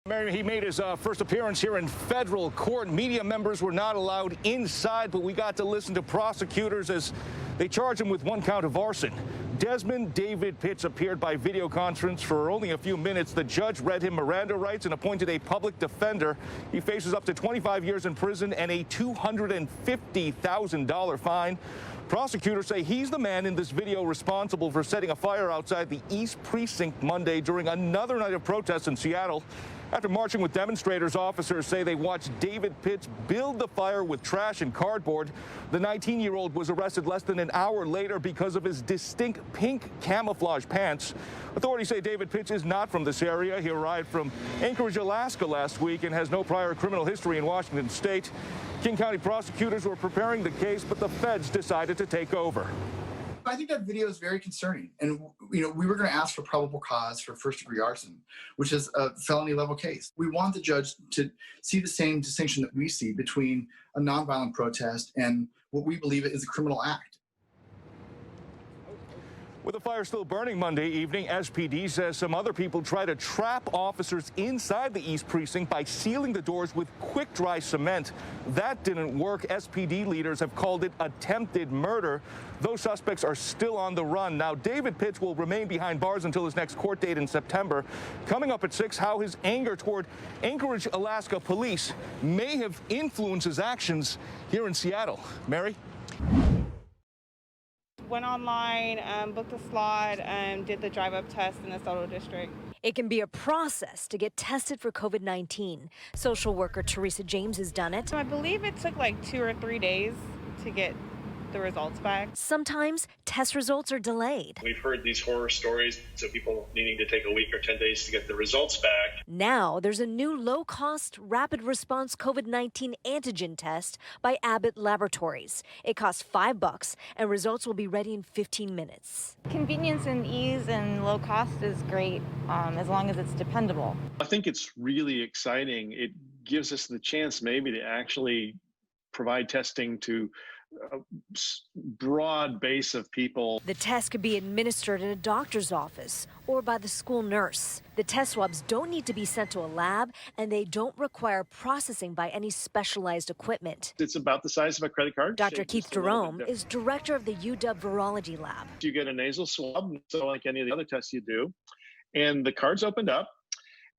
Mary, he made his first appearance here in federal court. Media members were not allowed inside, but we got to listen to prosecutors as they charge him with one count of arson. Desmond David-Pitts appeared by video conference for only a few minutes. The judge read him Miranda rights and appointed a public defender. He faces up to 25 years in prison and a $250,000 fine. Prosecutors say he's the man in this video responsible for setting a fire outside the East Precinct Monday during another night of protests in Seattle. After marching with demonstrators, officers say they watched David-Pitts build the fire with trash and cardboard. The 19-year-old was arrested less than an hour later because of his distinct pink camouflage pants. Authorities say David-Pitts is not from this area. He arrived from Anchorage, Alaska last week and has no prior criminal history in Washington state. King County prosecutors were preparing the case, but the feds decided to take over. I think that video is very concerning. And, we were going to ask for probable cause for first-degree arson, which is a felony-level case. We want the judge to see the same distinction that we see between a nonviolent protest and what we believe is a criminal act. With the fire still burning Monday evening, SPD says some other people tried to trap officers inside the East Precinct by sealing the doors with quick-dry cement. That didn't work. SPD leaders have called it attempted murder. Those suspects are still on the run. Now, David-Pitts will remain behind bars until his next court date in September. Coming up at 6, how his anger toward Anchorage, Alaska police may have influenced his actions here in Seattle. Mary? Went online, booked a slot, did the drive-up test in the Soto district. It can be a process to get tested for COVID-19. Social worker Teresa James has done it. I believe it took like 2 or 3 days to get the results back. Sometimes test results are delayed. We've heard these horror stories of people needing to take a week or 10 days to get the results back. Now there's a new low-cost rapid response COVID-19 antigen test by Abbott Laboratories. It costs $5 and results will be ready in 15 minutes. Convenience and ease and low cost is great as long as it's dependable. I think it's really exciting. It gives us the chance maybe to actually provide testing to a broad base of people. The test could be administered in a doctor's office or by the school nurse. The test swabs don't need to be sent to a lab, and they don't require processing by any specialized equipment. It's about the size of a credit card. Dr. Keith Jerome is director of the UW Virology Lab. You get a nasal swab, so like any of the other tests you do, and the card's opened up,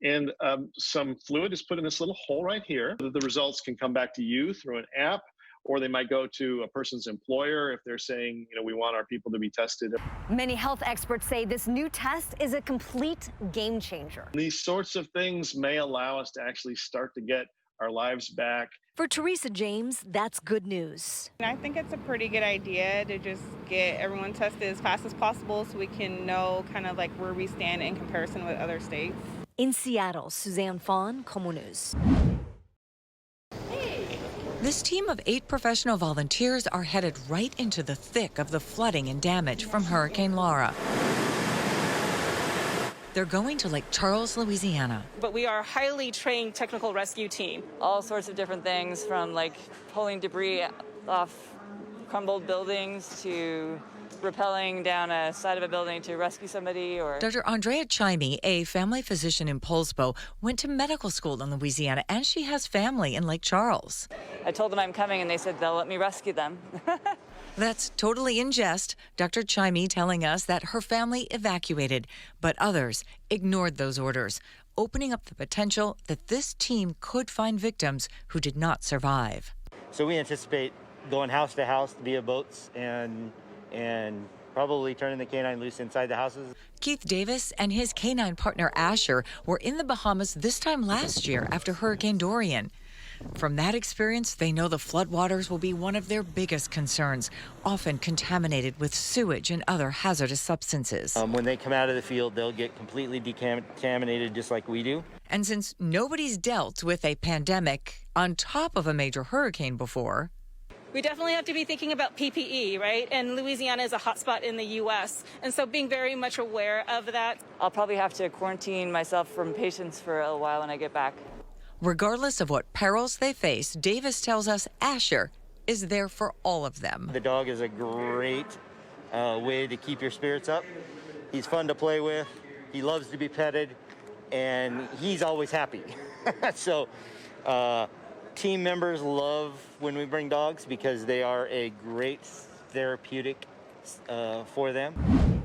and some fluid is put in this little hole right here. The results can come back to you through an app, or they might go to a person's employer if they're saying, we want our people to be tested. Many health experts say this new test is a complete game changer. These sorts of things may allow us to actually start to get our lives back. For Teresa James, that's good news. I think it's a pretty good idea to just get everyone tested as fast as possible so we can know kind of like where we stand in comparison with other states. In Seattle, Suzanne Fawn, KOMO News. This team of 8 professional volunteers are headed right into the thick of the flooding and damage from Hurricane Laura. They're going to Lake Charles, Louisiana. But we are a highly trained technical rescue team. All sorts of different things, from like pulling debris off crumbled buildings to rappelling down a side of a building to rescue somebody. Or Dr. Andrea Chimey, a family physician in Poulsbo, went to medical school in Louisiana, and she has family in Lake Charles. I told them I'm coming, and they said they'll let me rescue them. That's totally in jest. Dr. Chimey telling us that her family evacuated, but others ignored those orders, opening up the potential that this team could find victims who did not survive. So we anticipate going house to house via boats and probably turning the canine loose inside the houses. Keith Davis and his canine partner Asher were in the Bahamas this time last year after Hurricane Dorian. From that experience, they know the floodwaters will be one of their biggest concerns, often contaminated with sewage and other hazardous substances. When they come out of the field, they'll get completely decontaminated just like we do. And since nobody's dealt with a pandemic on top of a major hurricane before, We definitely have to be thinking about PPE, right? And Louisiana is a hotspot in the U.S., and so being very much aware of that. I'll probably have to quarantine myself from patients for a while when I get back. Regardless of what perils they face, Davis tells us Asher is there for all of them. The dog is a great way to keep your spirits up. He's fun to play with. He loves to be petted. and he's always happy. So team members love when we bring dogs because they are a great therapeutic for them.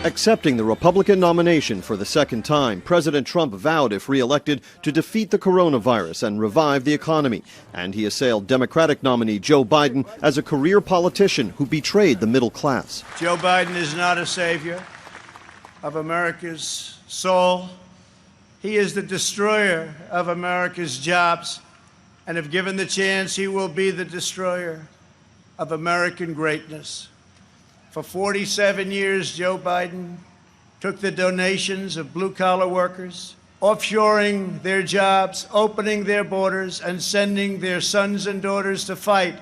Accepting the Republican nomination for the second time, President Trump vowed, if re-elected, to defeat the coronavirus and revive the economy. And he assailed Democratic nominee Joe Biden as a career politician who betrayed the middle class. Joe Biden is not a savior of America's soul. He is the destroyer of America's jobs. And if given the chance, he will be the destroyer of American greatness. For 47 years, Joe Biden took the donations of blue-collar workers, offshoring their jobs, opening their borders, and sending their sons and daughters to fight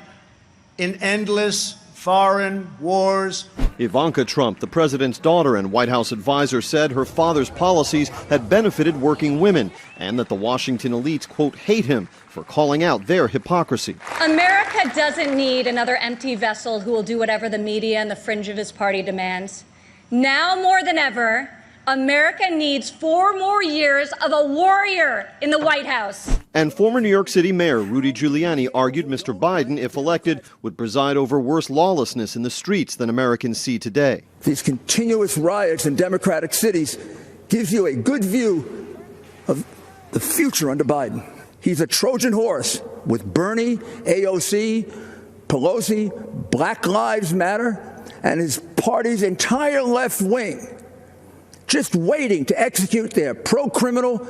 in endless foreign wars. Ivanka Trump, the president's daughter and White House advisor, said her father's policies had benefited working women and that the Washington elites, quote, hate him for calling out their hypocrisy. America doesn't need another empty vessel who will do whatever the media and the fringe of his party demands. Now more than ever, America needs 4 more years of a warrior in the White House. And former New York City Mayor Rudy Giuliani argued Mr. Biden, if elected, would preside over worse lawlessness in the streets than Americans see today. These continuous riots in Democratic cities gives you a good view of the future under Biden. He's a Trojan horse with Bernie, AOC, Pelosi, Black Lives Matter, and his party's entire left wing, just waiting to execute their pro-criminal,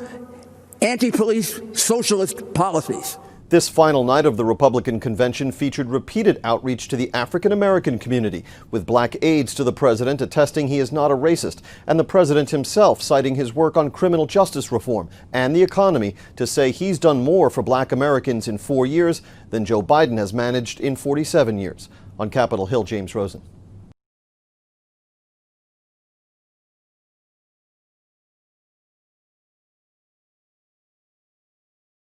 anti-police, socialist policies. This final night of the Republican convention featured repeated outreach to the African American community, with black aides to the president attesting he is not a racist, and the president himself citing his work on criminal justice reform and the economy to say he's done more for black Americans in 4 years than Joe Biden has managed in 47 years. On Capitol Hill, James Rosen.